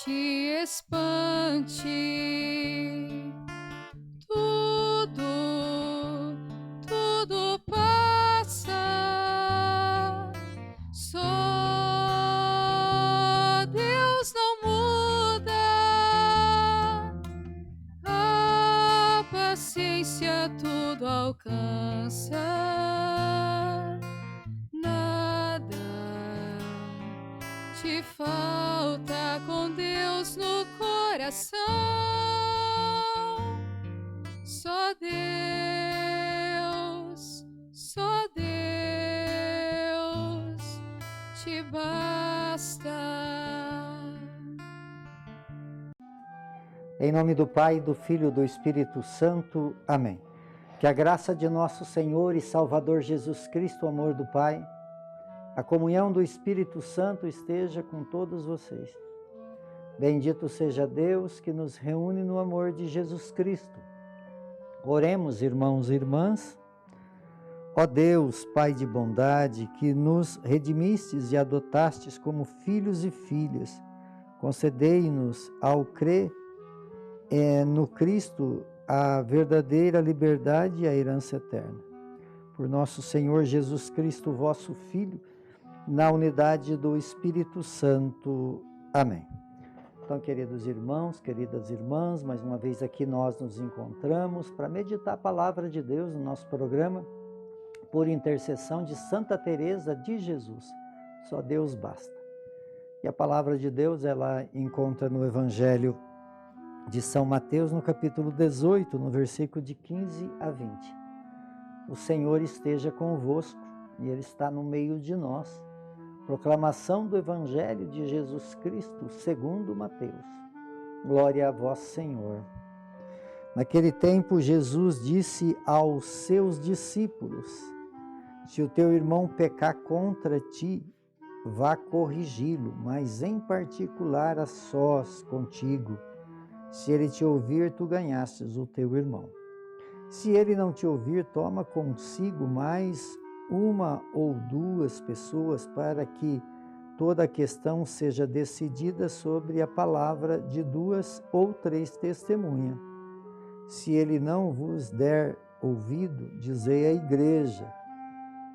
te espante. Tudo passa. Só Deus não muda. A paciência tudo alcança. Nada te falta com Deus no coração. Só Deus te basta. Em nome do Pai, do Filho e do Espírito Santo. Amém. Que a graça de nosso Senhor e Salvador Jesus Cristo, o amor do Pai, a comunhão do Espírito Santo esteja com todos vocês. Bendito seja Deus que nos reúne no amor de Jesus Cristo. Oremos, irmãos e irmãs. Ó Deus, Pai de bondade, que nos redimistes e adotastes como filhos e filhas, concedei-nos, ao crer no Cristo, a verdadeira liberdade e a herança eterna. Por nosso Senhor Jesus Cristo, vosso Filho, na unidade do Espírito Santo. Amém. Então, queridos irmãos, queridas irmãs, mais uma vez aqui nós nos encontramos para meditar a palavra de Deus no nosso programa, por intercessão de Santa Teresa de Jesus. Só Deus basta. E a palavra de Deus, ela encontra no Evangelho de São Mateus, no capítulo 18, no versículo de 15 a 20. O Senhor esteja convosco e Ele está no meio de nós. Proclamação do Evangelho de Jesus Cristo segundo Mateus. Glória a vós, Senhor. Naquele tempo, Jesus disse aos seus discípulos: se o teu irmão pecar contra ti, vá corrigi-lo, mas em particular a sós contigo. Se ele te ouvir, tu ganhastes o teu irmão. Se ele não te ouvir, toma consigo mais uma ou duas pessoas, para que toda a questão seja decidida sobre a palavra de 2 ou 3 testemunhas. Se ele não vos der ouvido, dizei à igreja.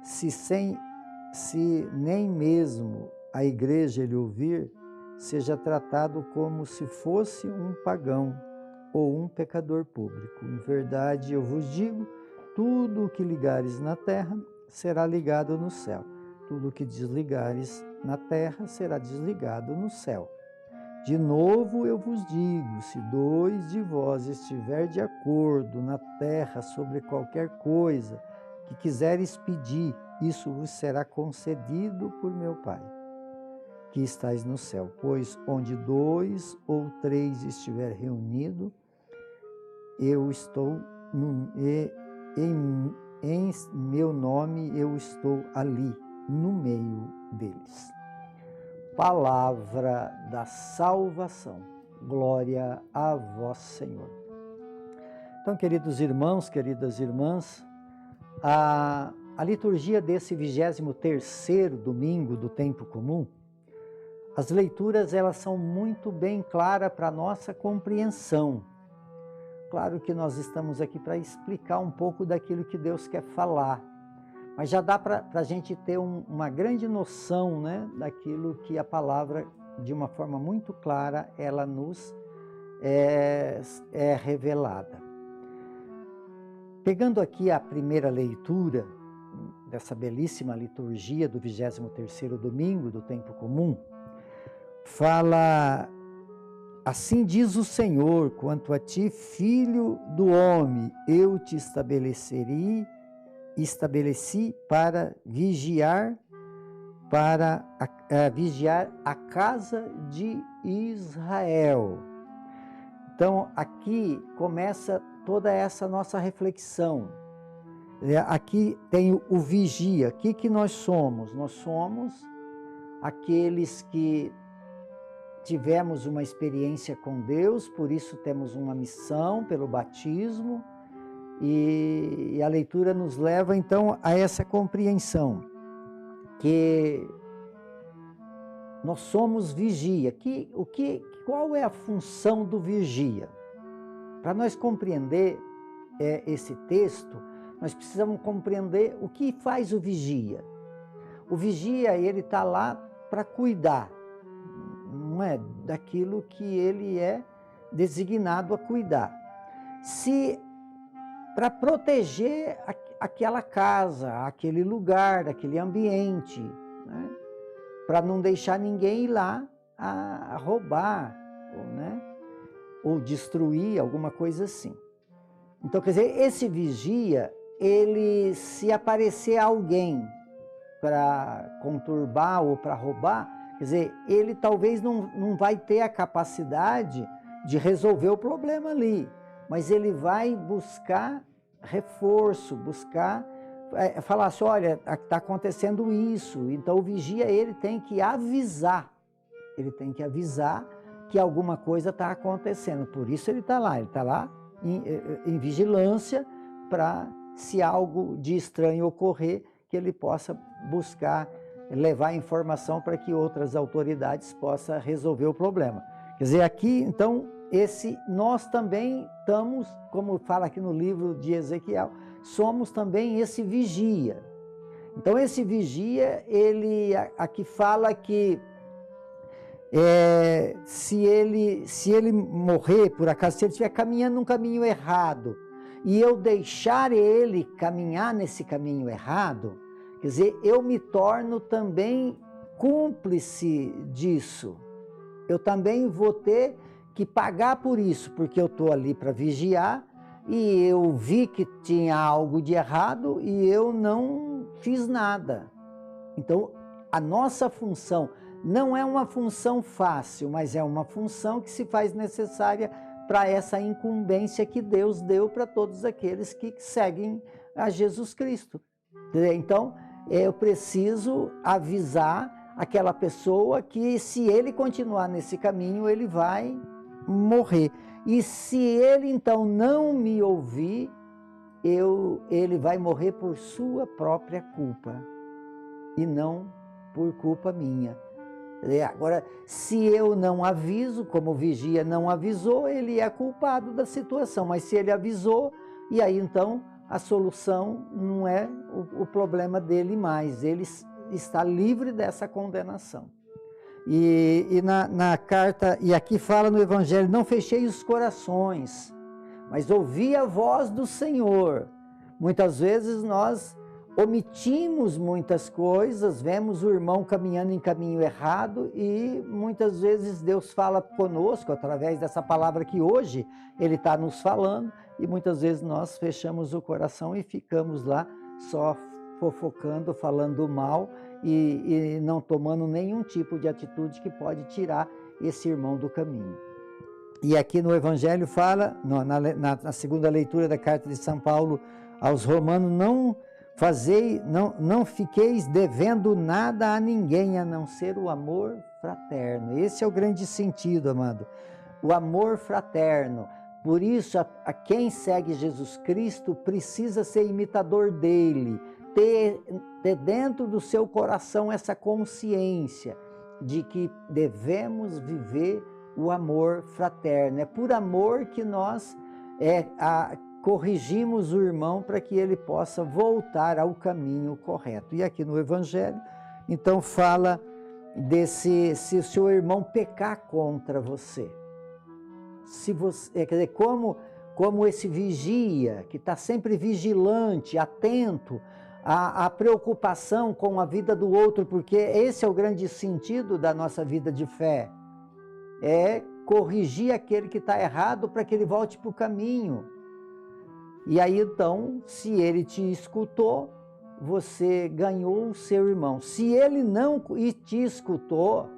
Se nem mesmo a igreja ele ouvir, seja tratado como se fosse um pagão ou um pecador público. Em verdade, eu vos digo, tudo o que ligares na terra será ligado no céu. Tudo o que desligares na terra será desligado no céu. De novo eu vos digo, se 2 de vós estiver de acordo na terra sobre qualquer coisa que quiseres pedir, isso vos será concedido por meu Pai, que estais no céu. Pois onde 2 ou 3 estiver reunido, eu estou em meu nome eu estou ali, no meio deles. Palavra da salvação. Glória a vós, Senhor. Então, queridos irmãos, queridas irmãs, a liturgia desse 23º domingo do tempo comum, as leituras elas são muito bem claras para a nossa compreensão. Claro que nós estamos aqui para explicar um pouco daquilo que Deus quer falar, mas já dá para a gente ter uma grande noção, né, daquilo que a palavra, de uma forma muito clara, ela nos é revelada. Pegando aqui a primeira leitura dessa belíssima liturgia do 23º domingo do tempo comum, fala: assim diz o Senhor, quanto a ti, filho do homem, eu te estabeleci para vigiar a casa de Israel. Então, aqui começa toda essa nossa reflexão. Aqui tem o vigia. O que nós somos? Nós somos aqueles que tivemos uma experiência com Deus, por isso temos uma missão pelo batismo, e a leitura nos leva então a essa compreensão, que Nós somos vigia. Qual é a função do vigia? Para nós compreender esse texto, nós precisamos compreender o que faz o vigia. O vigia, ele está lá para cuidar, não é? Daquilo que ele é designado a cuidar. Para proteger aquela casa, aquele lugar, aquele ambiente, né? Para não deixar ninguém ir lá a roubar, ou destruir, alguma coisa assim. Então, quer dizer, esse vigia, ele, se aparecer alguém para conturbar ou para roubar, quer dizer, ele talvez não vai ter a capacidade de resolver o problema ali, mas ele vai buscar reforço, falar assim, olha, está acontecendo isso. Então o vigia, ele tem que avisar que alguma coisa está acontecendo. Por isso ele está lá em vigilância, para, se algo de estranho ocorrer, que ele possa buscar levar informação para que outras autoridades possam resolver o problema. Quer dizer, aqui, então, nós também estamos, como fala aqui no livro de Ezequiel, somos também esse vigia. Então, esse vigia, ele aqui fala que se ele morrer, por acaso, se ele estiver caminhando num caminho errado, e eu deixar ele caminhar nesse caminho errado, quer dizer, eu me torno também cúmplice disso. Eu também vou ter que pagar por isso, porque eu estou ali para vigiar, e eu vi que tinha algo de errado e eu não fiz nada. Então, a nossa função não é uma função fácil, mas é uma função que se faz necessária para essa incumbência que Deus deu para todos aqueles que seguem a Jesus Cristo. Então, eu preciso avisar aquela pessoa que, se ele continuar nesse caminho, ele vai morrer. E se ele então não me ouvir, ele vai morrer por sua própria culpa e não por culpa minha. Agora, se eu não aviso, como o vigia não avisou, ele é culpado da situação. Mas se ele avisou, e aí então a solução não é o problema dele mais. Ele está livre dessa condenação. E na carta, e aqui fala no Evangelho, não fechei os corações, mas ouvi a voz do Senhor. Muitas vezes nós omitimos muitas coisas, vemos o irmão caminhando em caminho errado, e muitas vezes Deus fala conosco através dessa palavra que hoje Ele está nos falando, e muitas vezes nós fechamos o coração e ficamos lá só fofocando, falando mal e não tomando nenhum tipo de atitude que pode tirar esse irmão do caminho. E aqui no Evangelho fala, na segunda leitura da carta de São Paulo aos Romanos, não fiqueis devendo nada a ninguém, a não ser o amor fraterno. Esse é o grande sentido, amado. O amor fraterno. Por isso, a quem segue Jesus Cristo precisa ser imitador dele, ter dentro do seu coração essa consciência de que devemos viver o amor fraterno. É por amor que nós corrigimos o irmão para que ele possa voltar ao caminho correto. E aqui no Evangelho, então, fala se o seu irmão pecar contra você. Quer dizer, como esse vigia, que está sempre vigilante, atento à preocupação com a vida do outro, porque esse é o grande sentido da nossa vida de fé, é corrigir aquele que está errado para que ele volte para o caminho. E aí então, se ele te escutou, você ganhou o seu irmão. Se ele não te escutou,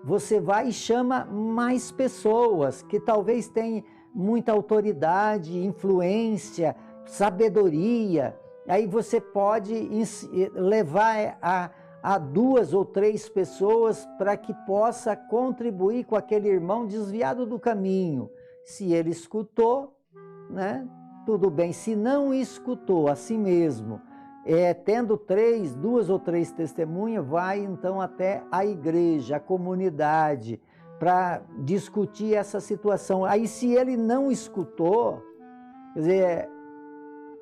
você vai e chama mais pessoas que talvez tenham muita autoridade, influência, sabedoria. Aí você pode levar a 2 ou 3 pessoas para que possa contribuir com aquele irmão desviado do caminho. Se ele escutou, tudo bem. Se não escutou, assim mesmo, Tendo duas ou três testemunhas, vai então até a igreja, a comunidade, para discutir essa situação. Aí, se ele não escutou, quer dizer,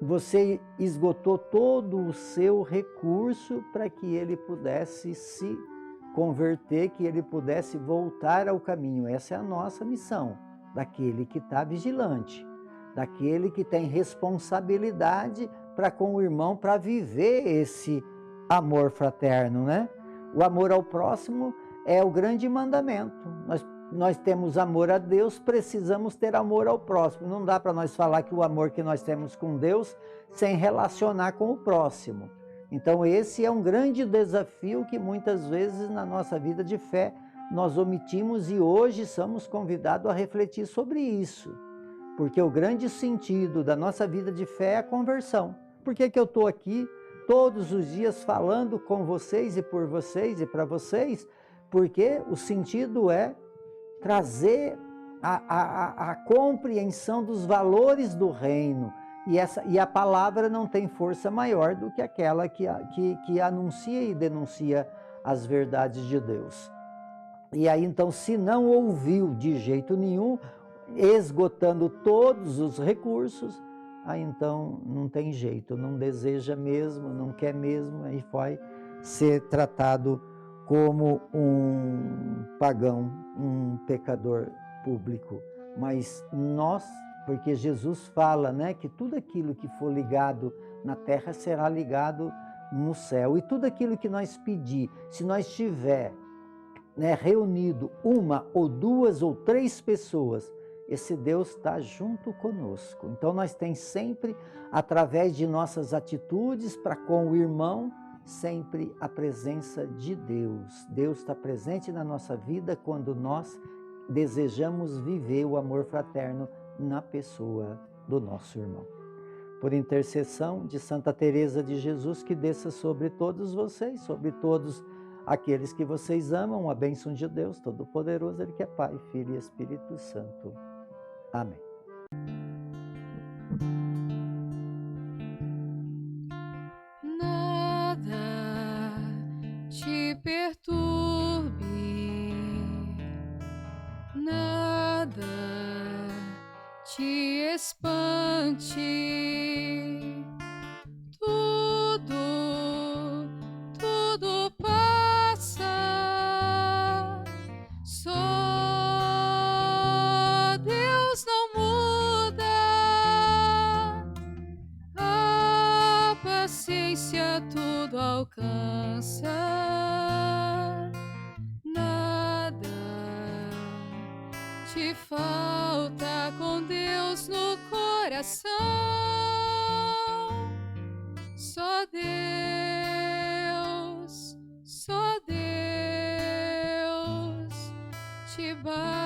você esgotou todo o seu recurso para que ele pudesse se converter, que ele pudesse voltar ao caminho. Essa é a nossa missão, daquele que está vigilante, daquele que tem responsabilidade para com o irmão, para viver esse amor fraterno, né? O amor ao próximo é o grande mandamento. Nós temos amor a Deus, precisamos ter amor ao próximo. Não dá para nós falar que o amor que nós temos com Deus sem relacionar com o próximo. Então esse é um grande desafio que muitas vezes na nossa vida de fé nós omitimos, e hoje somos convidados a refletir sobre isso. Porque o grande sentido da nossa vida de fé é a conversão. Por que eu estou aqui todos os dias falando com vocês e por vocês e para vocês? Porque o sentido é trazer a compreensão dos valores do reino. E a palavra não tem força maior do que aquela que anuncia e denuncia as verdades de Deus. E aí, então, se não ouviu de jeito nenhum, esgotando todos os recursos, aí então não tem jeito, não deseja mesmo, não quer mesmo, aí vai ser tratado como um pagão, um pecador público. Mas nós, porque Jesus fala, né, que tudo aquilo que for ligado na terra será ligado no céu. E tudo aquilo que nós pedir, se nós tiver, né, reunido uma ou duas ou três pessoas, esse Deus está junto conosco. Então nós temos sempre, através de nossas atitudes para com o irmão, sempre a presença de Deus. Deus está presente na nossa vida quando nós desejamos viver o amor fraterno na pessoa do nosso irmão. Por intercessão de Santa Teresa de Jesus, que desça sobre todos vocês, sobre todos aqueles que vocês amam, a bênção de Deus Todo-Poderoso, Ele que é Pai, Filho e Espírito Santo. Amém. Nada te perturbe, nada te espante, tudo passa, só Deus não muda, a paciência tudo alcança, nada te falta com Deus no coração, só Deus te basta.